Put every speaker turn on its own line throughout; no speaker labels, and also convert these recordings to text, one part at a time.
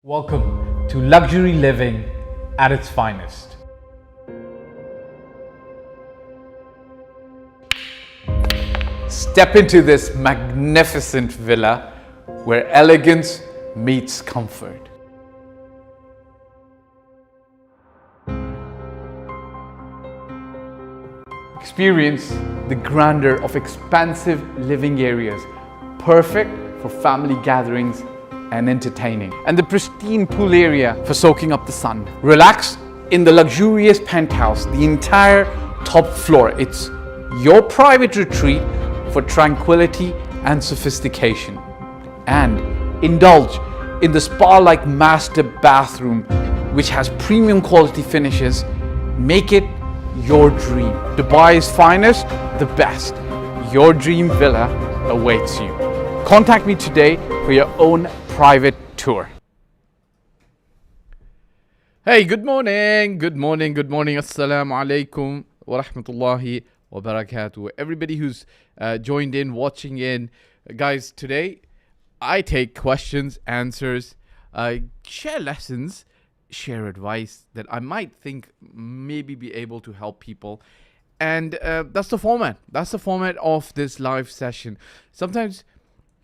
Welcome to luxury living at its finest. Step into this magnificent villa where elegance meets comfort. Experience the grandeur of expansive living areas, perfect for family gatherings and entertaining, and the pristine pool area for soaking up the sun. Relax in the luxurious penthouse, the entire top floor. It's your private retreat for tranquility and sophistication. And indulge in the spa-like master bathroom, which has premium quality finishes. Make it your dream. Dubai's finest, the best. Your dream villa awaits you. Contact me today for your own private tour. Hey, good morning. Assalamu alaikum wa rahmatullahi wa barakatuh. Everybody who's joined in, watching in. Guys, today I take questions, answers, share lessons, share advice that I might think maybe be able to help people. And that's the format. That's the format of this live session. Sometimes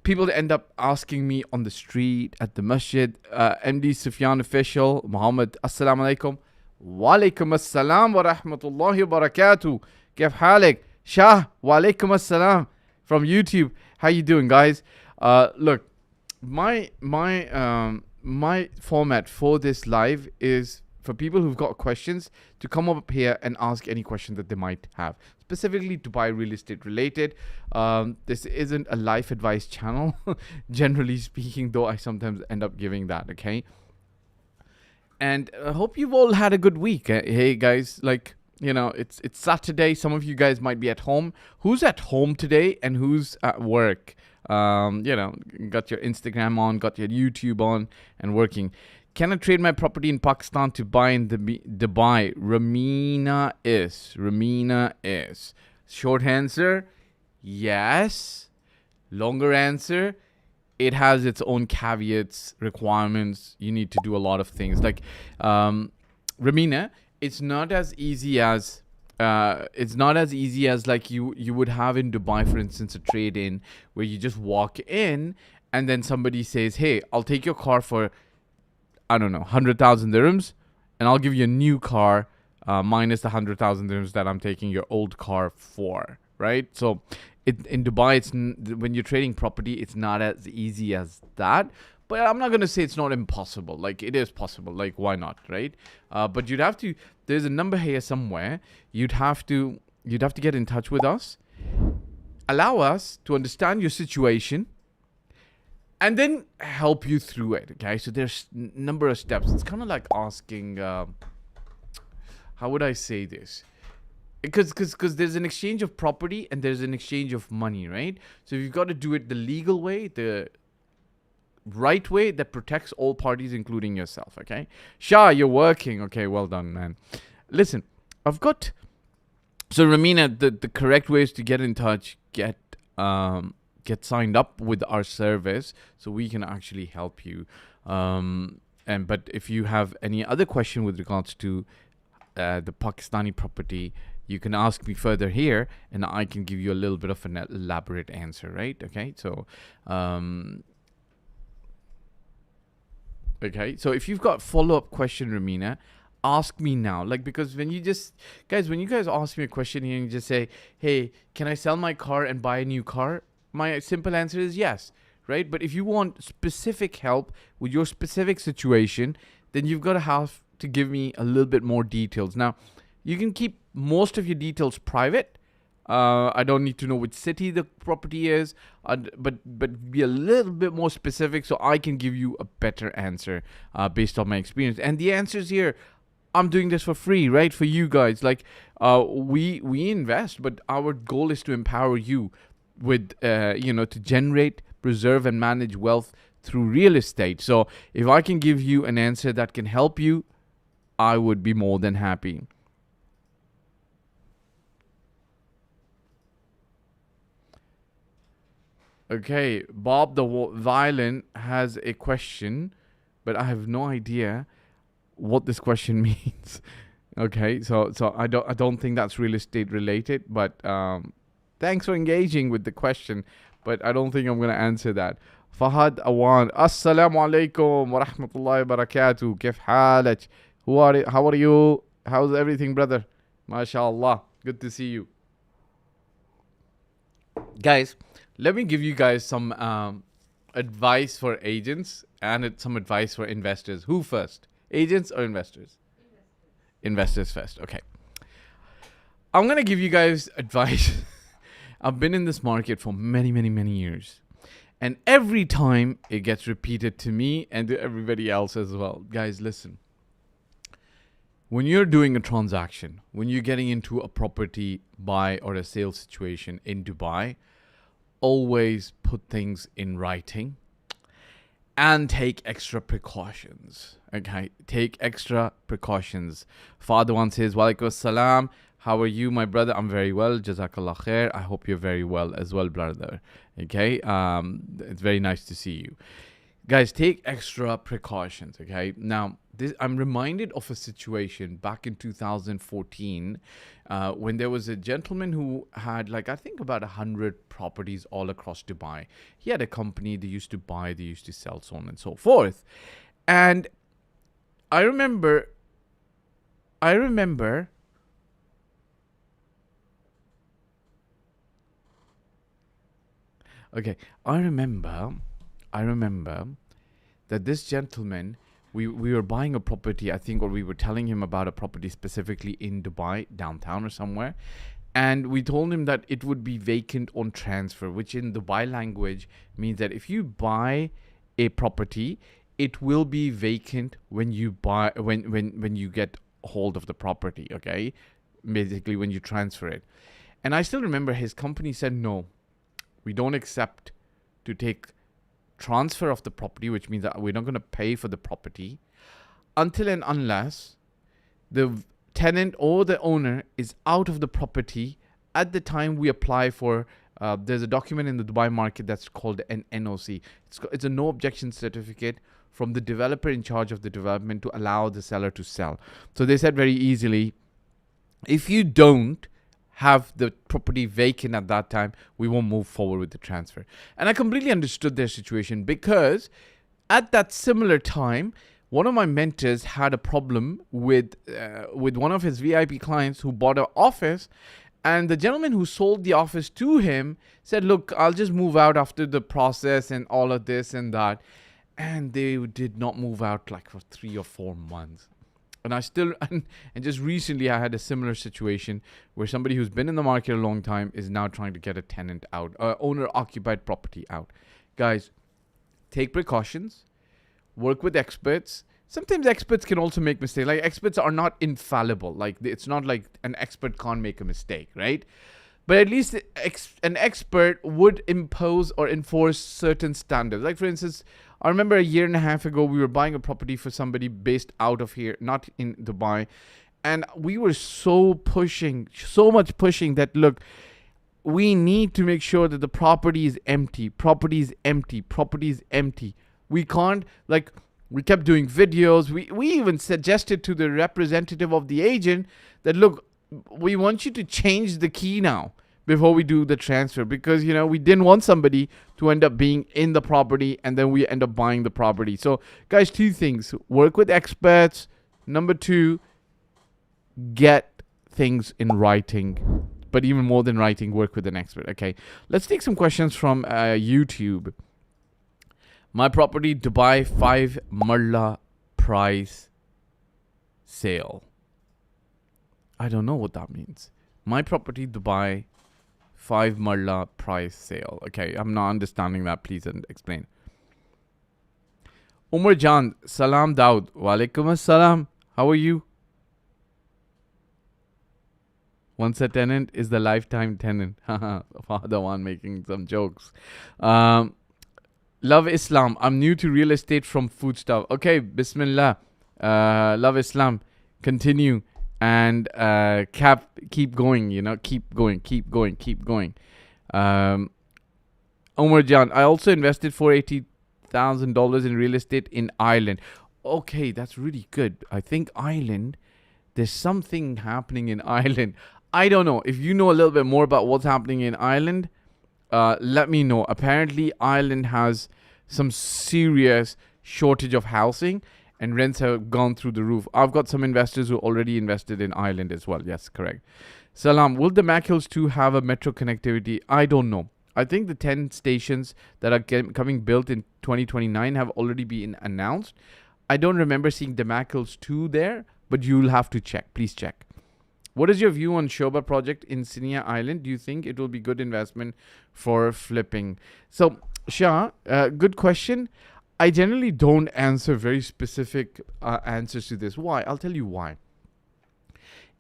people end up asking me on the street, at the masjid, MD Sufyan official, Muhammad, Assalamu alaikum. Wa alaikum assalam wa rahmatullahi wa barakatuh. Kif halik? Shah, wa alaikum assalam. From YouTube. How you doing, guys? Look, my format for this live is for people who've got questions to come up here and ask any question that they might have, specifically Dubai real estate related. This isn't a life advice channel, generally speaking, though I sometimes end up giving that, okay? And I hope you've all had a good week. Hey, guys, like, you know, it's Saturday. Some of you guys might be at home. Who's at home today and who's at work? You know, got your Instagram on, got your YouTube on and working. Can I trade my property in Pakistan to buy in Dubai? Ramina is. Short answer, yes. Longer answer, it has its own caveats, requirements. You need to do a lot of things. Like, Ramina, it's not as easy as like you would have in Dubai, for instance, a trade-in where you just walk in and then somebody says, hey, I'll take your car for, I don't know, 100,000 dirhams, and I'll give you a new car minus the 100,000 dirhams that I'm taking your old car for, right? So in Dubai, when you're trading property, it's not as easy as that. But I'm not going to say it's not impossible. Like, it is possible. Like, why not, right? But you'd have to, there's a number here somewhere. You'd have to get in touch with us, allow us to understand your situation, and then help you through it, okay? So there's a number of steps. It's kind of like asking, how would I say this? Because there's an exchange of property and there's an exchange of money, right? So you've got to do it the legal way, the right way that protects all parties, including yourself, okay? Shah, you're working. Okay, well done, man. Listen, I've got... So, Ramina, the correct way is to get in touch, get signed up with our service so we can actually help you. But if you have any other question with regards to the Pakistani property, you can ask me further here and I can give you a little bit of an elaborate answer, right? Okay, so okay, so if you've got follow-up question, Ramina, ask me now. Like, because when you guys ask me a question here and you just say, hey, can I sell my car and buy a new car? My simple answer is yes, right? But if you want specific help with your specific situation, then you've got to have to give me a little bit more details. Now, you can keep most of your details private. I don't need to know which city the property is, but be a little bit more specific so I can give you a better answer based on my experience. And the answers here, I'm doing this for free, right? For you guys. Like, we invest, but our goal is to empower you with, to generate, preserve, and manage wealth through real estate. So if I can give you an answer that can help you, I would be more than happy. Okay, Bob the Violin has a question, but I have no idea what this question means. Okay, so I don't think that's real estate related, but thanks for engaging with the question, but I don't think I'm gonna answer that. Fahd Dawood, Assalamu alaikum wa rahmatullahi wa barakatuh. Kif halak? How are you? How's everything, brother? MashaAllah. Good to see you. Guys, let me give you guys some advice for agents and some advice for investors. Who first? Agents or investors? Investors first. Okay. I'm going to give you guys advice. I've been in this market for many, many, many years. And every time it gets repeated to me and to everybody else as well. Guys, listen. When you're doing a transaction, when you're getting into a property buy or a sale situation in Dubai, always put things in writing and take extra precautions. Okay, take extra precautions. Father one says, Walaikum salam. How are you, my brother? I'm very well. Jazakallah khair. I hope you're very well as well, brother. Okay, it's very nice to see you. Guys, take extra precautions. Okay, now I'm reminded of a situation back in 2014 when there was a gentleman who had I think about 100 properties all across Dubai. He had a company, they used to buy, they used to sell, so on and so forth. And I remember that this gentleman, we were buying a property, I think, or we were telling him about a property specifically in Dubai, downtown or somewhere. And we told him that it would be vacant on transfer, which in Dubai language means that if you buy a property, it will be vacant when you buy, when you get hold of the property, okay? Basically when you transfer it. And I still remember his company said, no, we don't accept to take transfer of the property, which means that we're not going to pay for the property until and unless the tenant or the owner is out of the property at the time we apply for. There's a document in the Dubai market that's called an NOC. It's a no objection certificate from the developer in charge of the development to allow the seller to sell. So they said very easily, if you don't have the property vacant at that time, we won't move forward with the transfer. And I completely understood their situation, because at that similar time, one of my mentors had a problem with one of his VIP clients who bought an office, and the gentleman who sold the office to him said, look, I'll just move out after the process and all of this and that. And they did not move out for 3 or 4 months. And I still, and just recently I had a similar situation where somebody who's been in the market a long time is now trying to get a tenant out, owner occupied property out. Guys, take precautions, work with experts. Sometimes experts can also make mistakes. Experts are not infallible. It's not like an expert can't make a mistake, right? But at least an expert would impose or enforce certain standards. For instance, I remember a year and a half ago, we were buying a property for somebody based out of here, not in Dubai. And we were so much pushing that, look, we need to make sure that the property is empty. We can't, we kept doing videos. We even suggested to the representative of the agent that, look, we want you to change the key now before we do the transfer, because we didn't want somebody to end up being in the property and then we end up buying the property. So guys, 2 things: work with experts. Number 2, get things in writing, but even more than writing, work with an expert. Okay, let's take some questions from YouTube. My property, Dubai, 5 Marla price sale. I don't know what that means. My property, Dubai, 5 Marla price sale. Okay, I'm not understanding that. Please explain. Umar Jan, Salam Dawood. Walaikum assalam. How are you? Once a tenant is the lifetime tenant. Father one making some jokes. Love Islam. I'm new to real estate from foodstuff. Okay, Bismillah. Love Islam. Continue. And keep going, keep going. Omar Jan, I also invested $100,000 in real estate in Ireland. Okay, that's really good. I think Ireland, there's something happening in Ireland. I don't know. If you know a little bit more about what's happening in Ireland, let me know. Apparently, Ireland has some serious shortage of housing and rents have gone through the roof. I've got some investors who already invested in Ireland as well. Yes, correct. Salam, will the Mac Hills 2 have a metro connectivity? I don't know. I think the 10 stations that are coming built in 2029 have already been announced. I don't remember seeing the Mac Hills 2 there, but you'll have to check. Please check. What is your view on Shoba project in Sinia Island? Do you think it will be good investment for flipping? So, Shah, good question. I generally don't answer very specific answers to this. Why? I'll tell you why.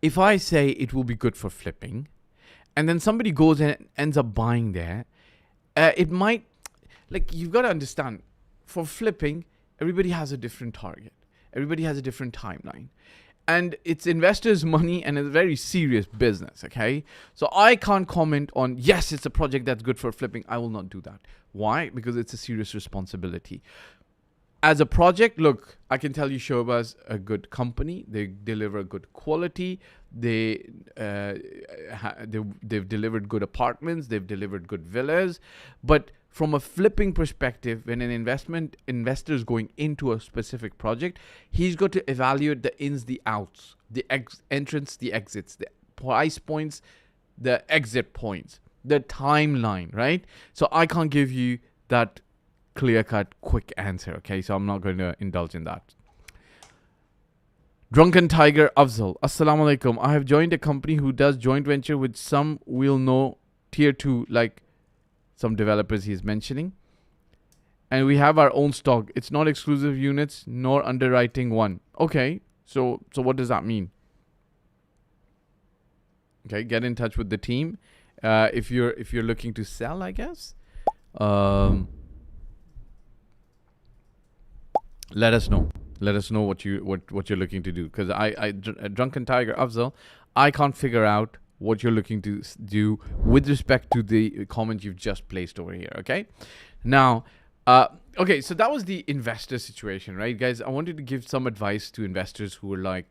If I say it will be good for flipping, and then somebody goes and ends up buying there, it might, like, you've got to understand, for flipping, everybody has a different target. Everybody has a different timeline. And it's investors' money and it's a very serious business, okay? So I can't comment on, yes, it's a project that's good for flipping. I will not do that. Why? Because it's a serious responsibility. As a project, look, I can tell you Shoba's a good company. They deliver good quality. They've delivered good apartments. They've delivered good villas. But from a flipping perspective, when an investor is going into a specific project, he's got to evaluate the ins, the outs, the entrance, the exits, the price points, the exit points, the timeline, right? So I can't give you that clear-cut, quick answer, okay? So I'm not going to indulge in that. Drunken Tiger Afzal. Assalamu alaikum. I have joined a company who does joint venture with some we'll know tier 2, like some developers he's mentioning. And we have our own stock. It's not exclusive units nor underwriting one. Okay, so what does that mean? Okay, get in touch with the team if you're looking to sell, I guess. Let us know. Let us know what you're looking to do. Because Drunken Tiger Afzal, I can't figure out what you're looking to do with respect to the comment you've just placed over here. Okay. Now, okay. So that was the investor situation, right, guys? I wanted to give some advice to investors who are like,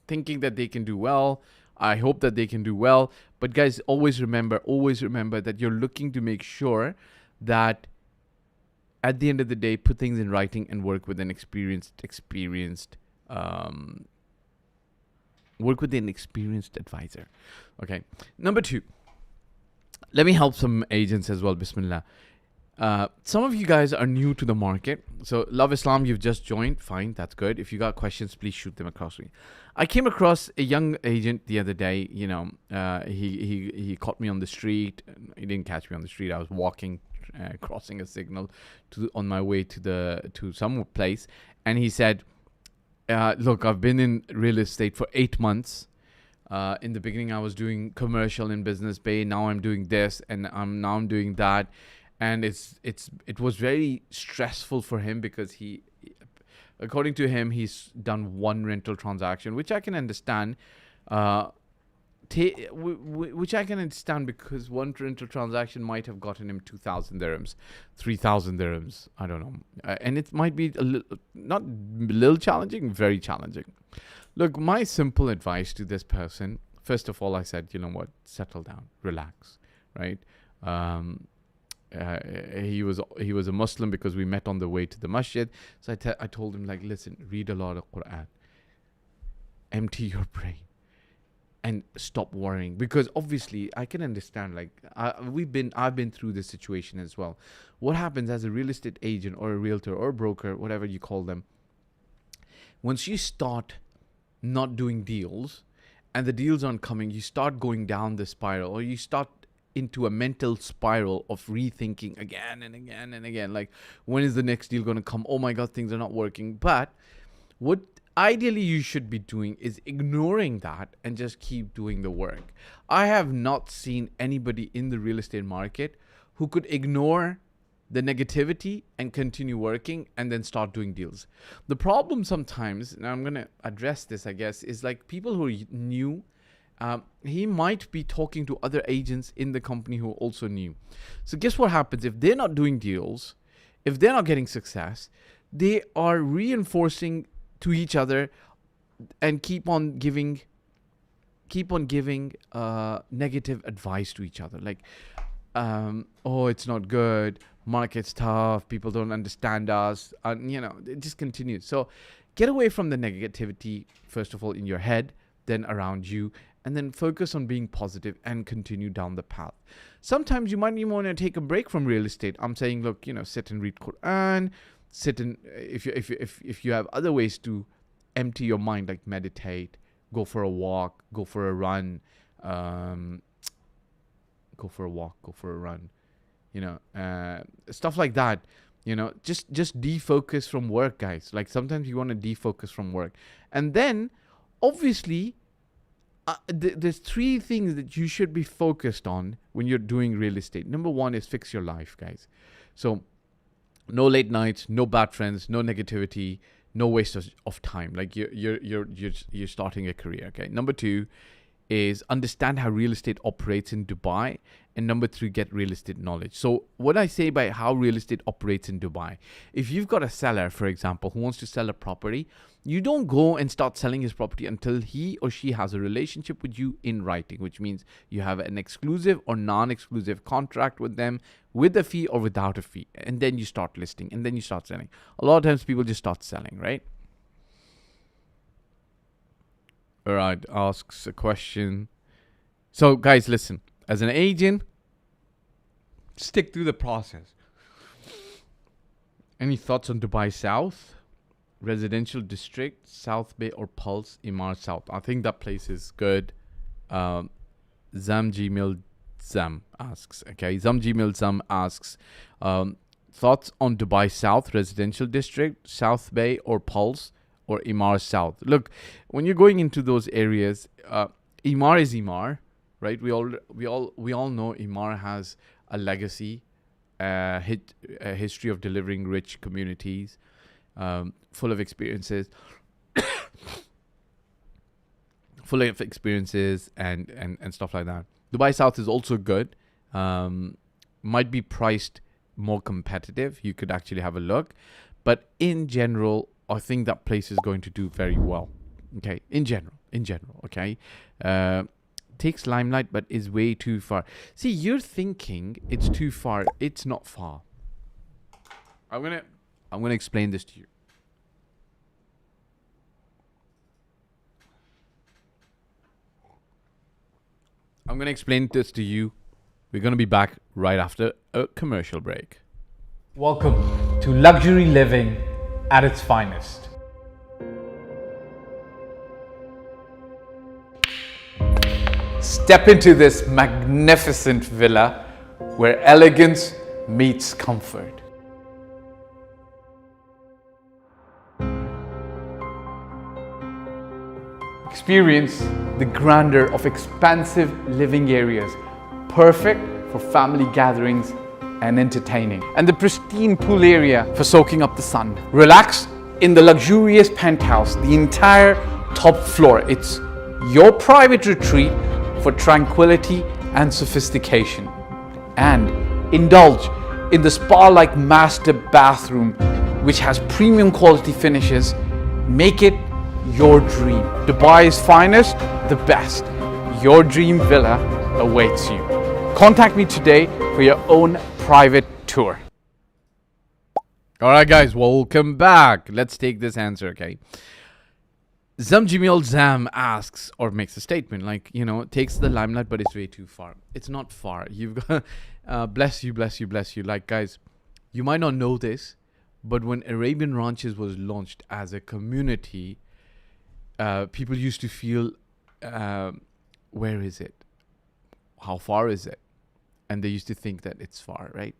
thinking that they can do well. I hope that they can do well. But guys, always remember that you're looking to make sure that at the end of the day, put things in writing and work with an experienced advisor. Okay. Number 2, let me help some agents as well. Bismillah. Some of you guys are new to the market. So Love Islam, you've just joined. Fine, that's good. If you got questions, please shoot them across me. I came across a young agent the other day. He caught me on the street. He didn't catch me on the street. I was walking, crossing a signal on my way to some place, and he said, look, I've been in real estate for 8 months. In the beginning I was doing commercial in Business Bay. Now I'm doing this, and I'm doing that, and it was very stressful for him because according to him, he's done one rental transaction, which I can understand. Which I can understand because one rental transaction might have gotten him 2,000 dirhams, 3,000 dirhams. I don't know. And it might be not a little challenging, very challenging. Look, my simple advice to this person, first of all, I said, you know what, settle down, relax, right? He was a Muslim because we met on the way to the masjid. So I told him, like, listen, read a lot of Quran. Empty your brain. And stop worrying, because obviously I can understand, like, I've been through this situation as well. What happens as a real estate agent or a realtor or a broker, whatever you call them, once you start not doing deals and the deals aren't coming, you start going down the spiral, or you start into a mental spiral of rethinking again and again and again, like, when is the next deal going to come? Oh my God, things are not working. But what ideally you should be doing is ignoring that and just keep doing the work. I have not seen anybody in the real estate market who could ignore the negativity and continue working and then start doing deals. The problem sometimes, and I'm going to address this, I guess, is like people who are new. He might be talking to other agents in the company who are also new. So guess what happens? If they're not doing deals, if they're not getting success, they are reinforcing to each other and keep on giving negative advice to each other, like, oh, it's not good, market's tough, people don't understand us, and it just continues. So get away from the negativity, first of all, in your head, then around you, and then focus on being positive and continue down the path. Sometimes you might even want to take a break from real estate. I'm saying, look, sit and read Quran, sit and if you have other ways to empty your mind, like meditate, go for a walk, go for a run, stuff like that. Just defocus from work, guys. Like, sometimes you want to defocus from work. And then, obviously, there's three things that you should be focused on when you're doing real estate. Number one is fix your life, guys. So, no late nights, no bad friends, no negativity, no waste of time. Like, you're starting a career, okay? Number two is understand how real estate operates in Dubai. And number three, get real estate knowledge. So what I say by how real estate operates in Dubai, if you've got a seller, for example, who wants to sell a property, you don't go and start selling his property until he or she has a relationship with you in writing, which means you have an exclusive or non-exclusive contract with them, with a fee or without a fee. And then you start listing, and then you start selling. A lot of times people just start selling, right? All right, asks a question. So, guys, listen. As an agent, stick through the process. Any thoughts on Dubai South? Residential district, South Bay or Pulse, Imar South? I think that place is good. Zam Gmail Zam asks. Okay, Zam Gmail Zam asks, thoughts on Dubai South, residential district, South Bay or Pulse, or Imar South? Look, when you're going into those areas, Imar is Imar, right? We all know Imar has a legacy, a history of delivering rich communities, full of experiences, and stuff like that. Dubai South is also good. Might be priced more competitive. You could actually have a look, but in general, I think that place is going to do very well. Okay, in general, okay. Takes limelight, but is way too far. See, you're thinking it's too far. It's not far. I'm gonna explain this to you. I'm gonna explain this to you. We're gonna be back right after a commercial break.
Welcome to luxury living at its finest. Step into this magnificent villa where elegance meets comfort. Experience the grandeur of expansive living areas, perfect for family gatherings and entertaining, and the pristine pool area for soaking up the sun. Relax in the luxurious penthouse, the entire top floor. It's your private retreat for tranquility and sophistication. And indulge in the spa-like master bathroom, which has premium quality finishes. Make it your dream. Dubai's finest, the best. Your dream villa awaits you. Contact me today for your own private tour.
All right, guys, welcome back. Let's take this answer, okay? Zamjimil Zam asks or makes a statement like, takes the limelight, but it's way too far. It's not far. You've got, bless you. Like, guys, you might not know this, but when Arabian Ranches was launched as a community, people used to feel, where is it? How far is it? And they used to think that it's far, right?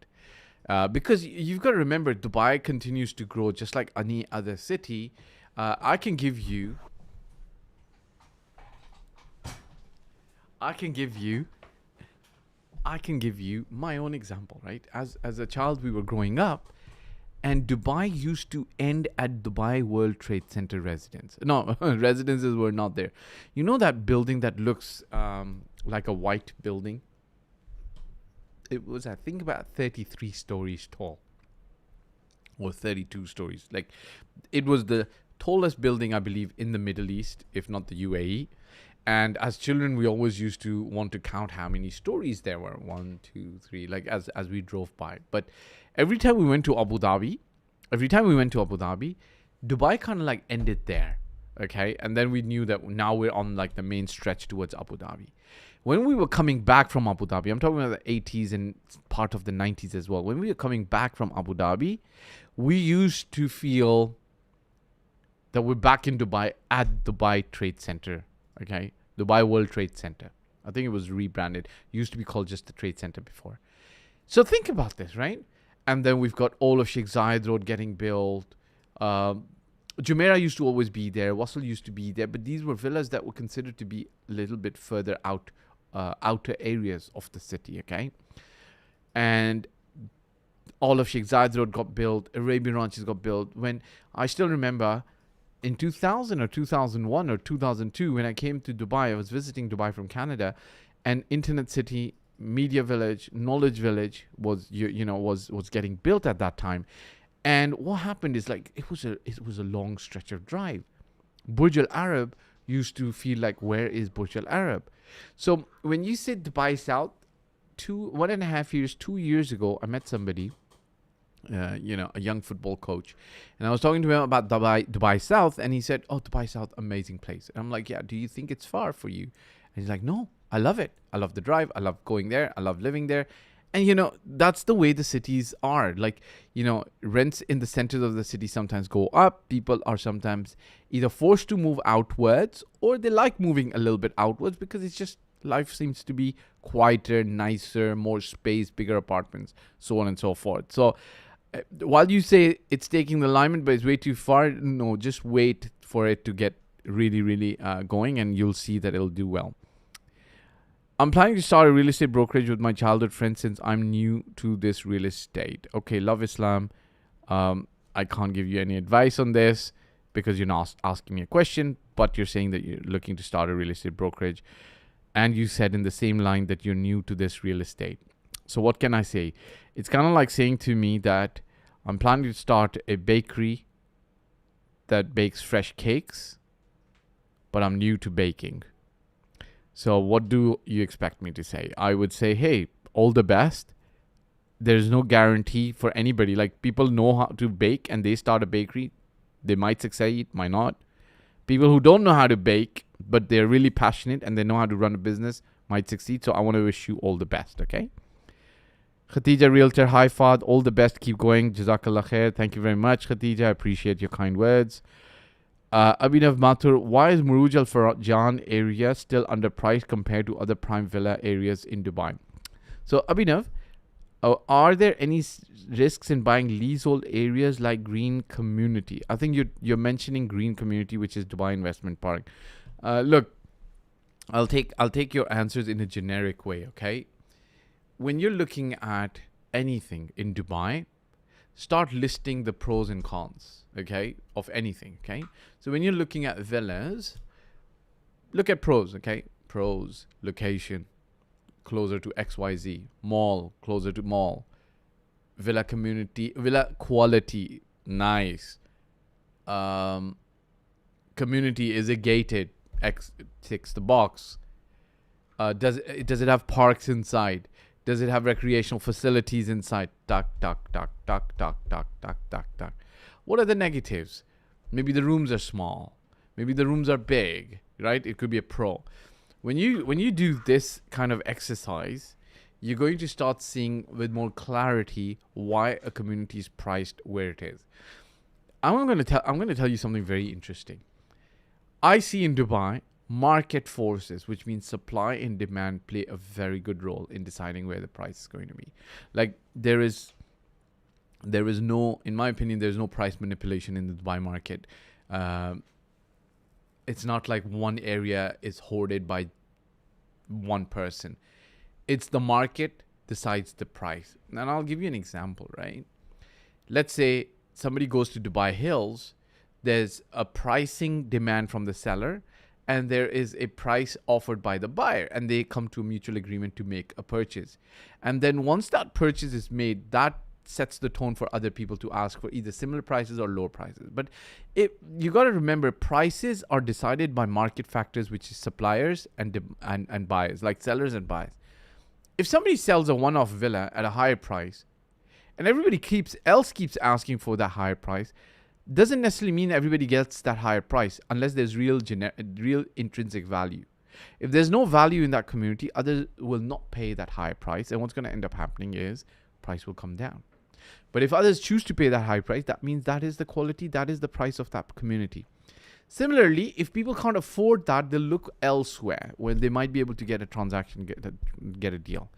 Because you've got to remember, Dubai continues to grow just like any other city. I can give you my own example, right? As a child, we were growing up, and Dubai used to end at Dubai World Trade Center residence. No, residences were not there. You know that building that looks like a white building? It was, I think, about 33 stories tall. or 32 stories. Like, it was the tallest building, I believe, in the Middle East, if not the UAE. And as children, we always used to want to count how many stories there were. 1, 2, 3, like as we drove by. But every time we went to Abu Dhabi, Dubai kind of like ended there. Okay. And then we knew that now we're on like the main stretch towards Abu Dhabi. When we were coming back from Abu Dhabi, I'm talking about the 80s and part of the 90s as well. When we were coming back from Abu Dhabi, we used to feel that we're back in Dubai at Dubai Trade Center. Okay. Dubai World Trade Center. I think it was rebranded. It used to be called just the Trade Center before. So think about this, right? And then we've got all of Sheikh Zayed Road getting built. Jumeirah used to always be there. Wasl used to be there. But these were villas that were considered to be a little bit further out, outer areas of the city, okay? And all of Sheikh Zayed Road got built. Arabian Ranches got built. When I still remember in 2000 or 2001 or 2002, when I came to Dubai, I was visiting Dubai from Canada, and Internet City, Media Village, Knowledge Village was was getting built at that time. And what happened is, like, it was a long stretch of drive. Burj Al Arab used to feel like, where is Burj Al Arab? So when you said Dubai South, 1.5 years, 2 years ago, I met somebody, a young football coach, and I was talking to him about Dubai South, and he said, "Oh, Dubai South, amazing place." And I'm like, "Yeah, do you think it's far for you?" And he's like, "No, I love it. I love the drive. I love going there. I love living there." And that's the way the cities are. Like, rents in the centers of the city sometimes go up. People are sometimes either forced to move outwards, or they like moving a little bit outwards because it's just, life seems to be quieter, nicer, more space, bigger apartments, so on and so forth. So while you say it's taking the alignment, but it's way too far, no, just wait for it to get really, really going, and you'll see that it'll do well. I'm planning to start a real estate brokerage with my childhood friend since I'm new to this real estate. Okay, love Islam. I can't give you any advice on this because you're not asking me a question, but you're saying that you're looking to start a real estate brokerage. And you said in the same line that you're new to this real estate. So what can I say? It's kind of like saying to me that I'm planning to start a bakery that bakes fresh cakes, but I'm new to baking. So what do you expect me to say? I would say, hey, all the best. There's no guarantee for anybody. Like, people know how to bake and they start a bakery. They might succeed, might not. People who don't know how to bake, but they're really passionate and they know how to run a business, might succeed. So I want to wish you all the best, okay? Khatija Realtor, hi Fahd, all the best, keep going. Jazakallah khair. Thank you very much, Khatija. I appreciate your kind words. Abhinav Mathur, why is Muruj Al Farjan area still underpriced compared to other prime villa areas in Dubai? So Abhinav, are there any risks in buying leasehold areas like Green Community? I think you're mentioning Green Community, which is Dubai Investment Park. Look, I'll take your answers in a generic way, okay? When you're looking at anything in Dubai, start listing the pros and cons, okay, of anything, okay? So when you're looking at villas, look at pros, okay? Pros, location, closer to XYZ, mall, closer to mall, villa community, villa quality, nice. Community, is it gated? X ticks the box. Does it have parks inside? Does it have recreational facilities inside? Duck. What are the negatives? Maybe the rooms are small. Maybe the rooms are big, right? It could be a pro. When you do this kind of exercise, you're going to start seeing with more clarity why a community is priced where it is. I'm going to tell you something very interesting. I see in Dubai, market forces, which means supply and demand, play a very good role in deciding where the price is going to be. Like, there is no, in my opinion, there's no price manipulation in the Dubai market. It's not like one area is hoarded by one person. It's the market decides the price. And I'll give you an example, right? Let's say somebody goes to Dubai Hills. There's a pricing demand from the seller, and there is a price offered by the buyer, and they come to a mutual agreement to make a purchase. And then once that purchase is made, that sets the tone for other people to ask for either similar prices or lower prices. But you got to remember, prices are decided by market factors, which is suppliers and buyers, like sellers and buyers. If somebody sells a one-off villa at a higher price, and everybody keeps asking for that higher price, doesn't necessarily mean everybody gets that higher price unless there's real intrinsic value. If there's no value in that community, others will not pay that higher price, and what's going to end up happening is price will come down. But if others choose to pay that high price, that means that is the quality, that is the price of that community. Similarly, if people can't afford that, they'll look elsewhere where they might be able to get a transaction, get a deal.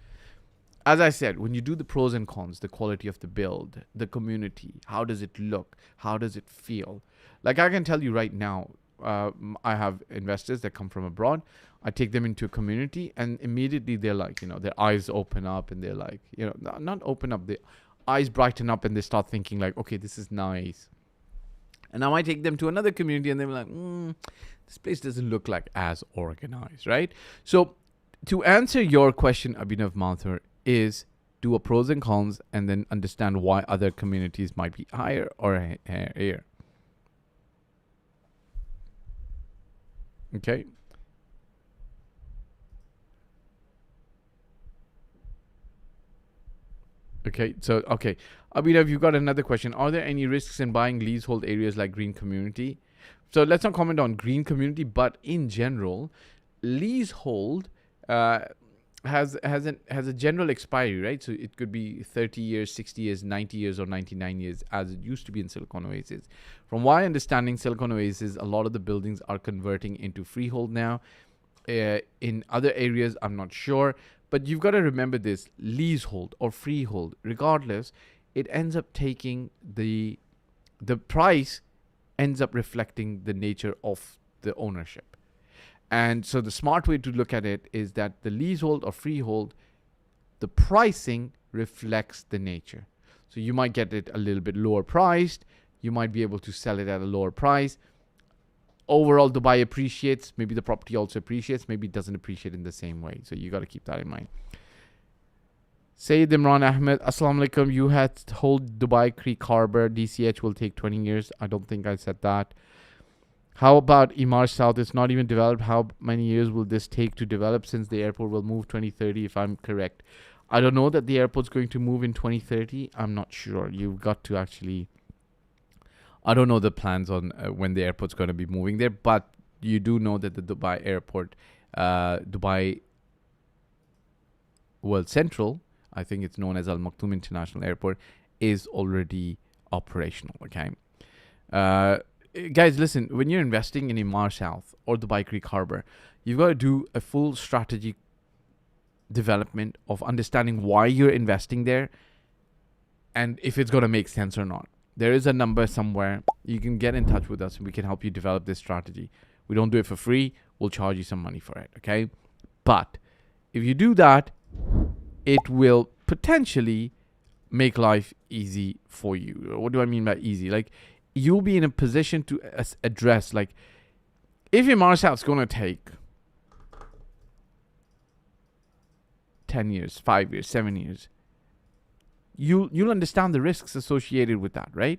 As I said, when you do the pros and cons, the quality of the build, the community, how does it look? How does it feel? Like I can tell you right now, I have investors that come from abroad. I take them into a community and immediately they're like, their eyes open up and they're like, not open up, their eyes brighten up and they start thinking like, okay, this is nice. And I might take them to another community and they're like, this place doesn't look like as organized, right? So to answer your question, Abhinav Mathur, is do a pros and cons and then understand why other communities might be higher or higher. Okay. Okay. Abhinav, you've got another question. Are there any risks in buying leasehold areas like green community? So let's not comment on green community, but in general, leasehold has a general expiry, right? So it could be 30 years, 60 years, 90 years, or 99 years, as it used to be in Silicon Oasis. From my understanding, Silicon Oasis, a lot of the buildings are converting into freehold now. In other areas, I'm not sure. But you've got to remember this, leasehold or freehold, regardless, it ends up taking the price ends up reflecting the nature of the ownership. And so the smart way to look at it is that the leasehold or freehold, the pricing reflects the nature. So you might get it a little bit lower priced. You might be able to sell it at a lower price. Overall, Dubai appreciates. Maybe the property also appreciates. Maybe it doesn't appreciate in the same way. So you got to keep that in mind. Sayyid Imran Ahmed, Assalamu alaikum. You had hold Dubai Creek Harbor. DCH will take 20 years. I don't think I said that. How about Imar South? It's not even developed. How many years will this take to develop since the airport will move 2030, if I'm correct? I don't know that the airport's going to move in 2030. I'm not sure. You've got to actually... I don't know the plans on when the airport's going to be moving there, but you do know that the Dubai airport, Dubai World Central, I think it's known as Al Maktoum International Airport, is already operational, okay? Guys, listen, when you're investing in Imar South or Dubai Creek Harbor, you've got to do a full strategy development of understanding why you're investing there and if it's going to make sense or not. There is a number somewhere. You can get in touch with us and we can help you develop this strategy. We don't do it for free. We'll charge you some money for it, okay? But if you do that, it will potentially make life easy for you. What do I mean by easy? Like, you'll be in a position to address, like, if your Marshal's going to take 10 years, 5 years, 7 years, you'll understand the risks associated with that, right?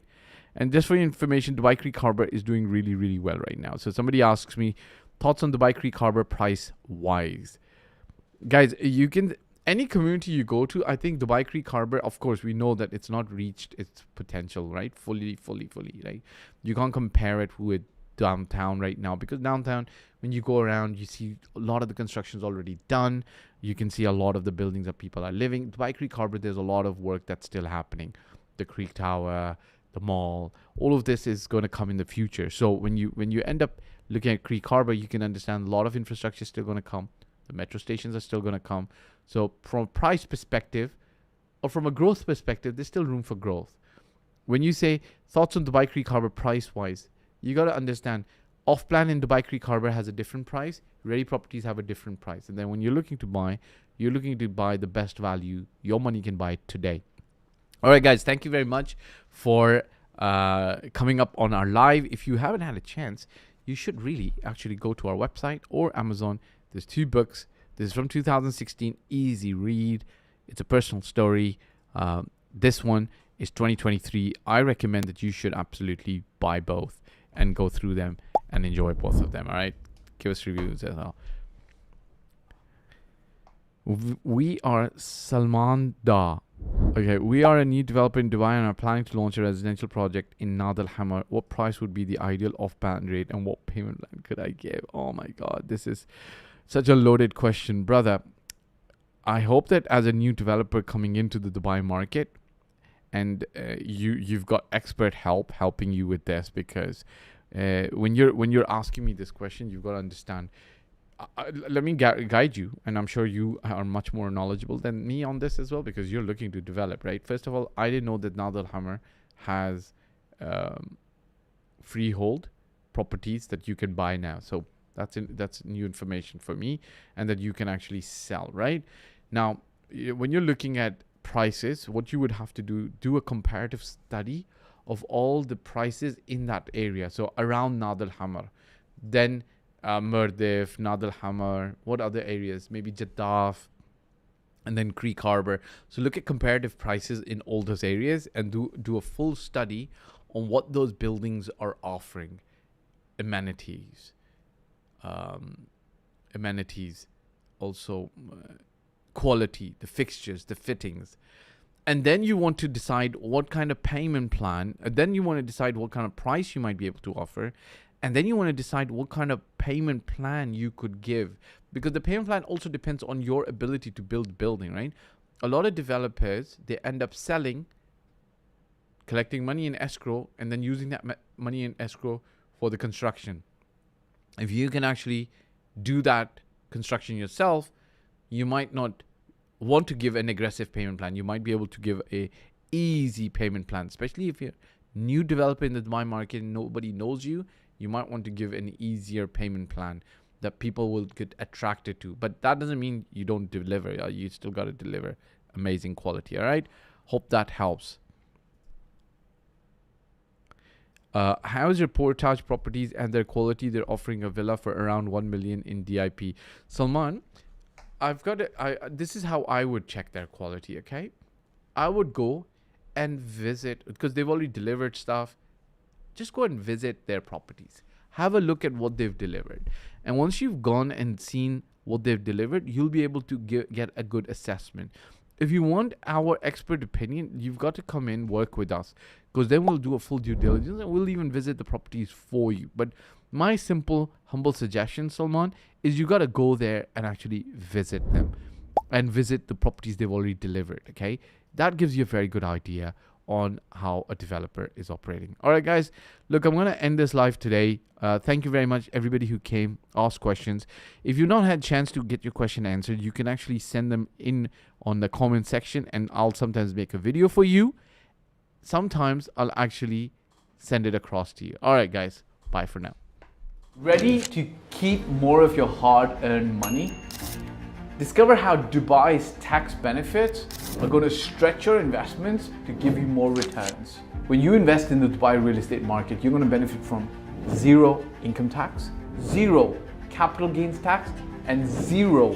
And just for your information, Dubai Creek Harbor is doing really, really well right now. So somebody asks me, thoughts on Dubai Creek Harbor price-wise? Guys, you can... Any community you go to, I think Dubai Creek Harbor, of course, we know that it's not reached its potential, right? Fully, right? You can't compare it with downtown right now, because downtown, when you go around, you see a lot of the construction's already done. You can see a lot of the buildings that people are living. Dubai Creek Harbor, there's a lot of work that's still happening. The Creek Tower, the mall, all of this is going to come in the future. So when you end up looking at Creek Harbor, you can understand a lot of infrastructure is still going to come. The metro stations are still going to come. So from a price perspective or from a growth perspective, there's still room for growth. When you say thoughts on Dubai Creek Harbor price-wise, you got to understand off-plan in Dubai Creek Harbor has a different price. Ready properties have a different price. And then when you're looking to buy, you're looking to buy the best value your money can buy today. All right, guys, thank you very much for coming up on our live. If you haven't had a chance, you should really actually go to our website or Amazon. There's 2 books. This is from 2016, easy read. It's a personal story. this one is 2023. I recommend that you should absolutely buy both and go through them and enjoy both of them. All right, give us reviews as well. We are Salman Da. Okay, we are a new developer in Dubai and are planning to launch a residential project in Nad Al Hamar. What price would be the ideal off-balance rate and what payment plan could I give? Oh my God, this is such a loaded question, brother. I hope that as a new developer coming into the Dubai market, and you've got expert help helping you with this, because when you're asking me this question, you've got to understand. Let me guide you, and I'm sure you are much more knowledgeable than me on this as well, because you're looking to develop, right? First of all, I didn't know that Nad Al Hamar has freehold properties that you can buy now. So that's new information for me, and that you can actually sell, right? Now, when you're looking at prices, what you would have to do a comparative study of all the prices in that area. So around Nad Al Hamar, then Murdif, Nad Al Hamar, what other areas? Maybe Jaddaf, and then Creek Harbor. So look at comparative prices in all those areas and do a full study on what those buildings are offering. Amenities, also quality, the fixtures, the fittings. And then you want to decide what kind of payment plan, and then you want to decide what kind of price you might be able to offer. And then you want to decide what kind of payment plan you could give, because the payment plan also depends on your ability to build building, right? A lot of developers, they end up selling, collecting money in escrow, and then using that money in escrow for the construction. If you can actually do that construction yourself, you might not want to give an aggressive payment plan. You might be able to give a easy payment plan, especially if you're new developer in the Dubai market and nobody knows you. You might want to give an easier payment plan that people will get attracted to. But that doesn't mean you don't deliver. You still got to deliver amazing quality. All right. Hope that helps. How is your Portage properties and their quality? They're offering a villa for around 1 million in DIP. Salman, this is how I would check their quality. Okay. I would go and visit, because they've already delivered stuff. Just go and visit their properties. Have a look at what they've delivered. And once you've gone and seen what they've delivered, you'll be able to get a good assessment. If you want our expert opinion, you've got to come in, work with us, because then we'll do a full due diligence and we'll even visit the properties for you. But my simple, humble suggestion, Salman, is you got to go there and actually visit them and visit the properties they've already delivered. Okay. That gives you a very good idea on how a developer is operating. All right, guys, look, I'm going to end this live today. Thank you very much, everybody who came, asked questions. If you've not had a chance to get your question answered, you can actually send them in on the comment section, and I'll sometimes make a video for you. Sometimes I'll actually send it across to you. All right, guys, bye for now.
Ready to keep more of your hard-earned money? Discover how Dubai's tax benefits are going to stretch your investments to give you more returns. When you invest in the Dubai real estate market, you're going to benefit from 0 income tax, 0 capital gains tax, and 0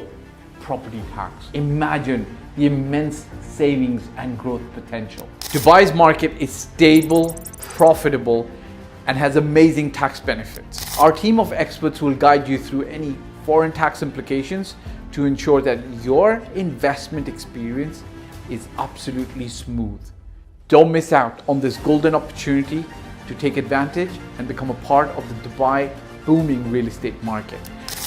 property tax. Imagine the immense savings and growth potential. Dubai's market is stable, profitable, and has amazing tax benefits. Our team of experts will guide you through any foreign tax implications to ensure that your investment experience is absolutely smooth. Don't miss out on this golden opportunity to take advantage and become a part of the Dubai booming real estate market.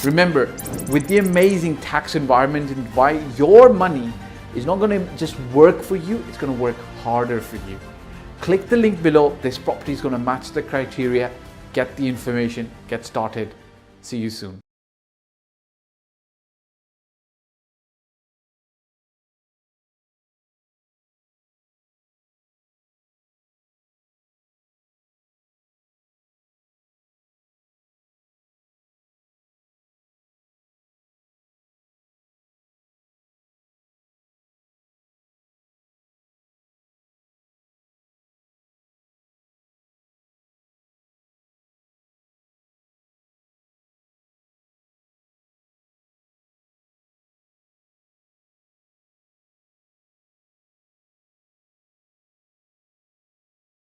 Remember, with the amazing tax environment in Dubai, your money is not going to just work for you, it's going to work harder for you. Click the link below. This property is going to match the criteria. Get the information, get started. See you soon.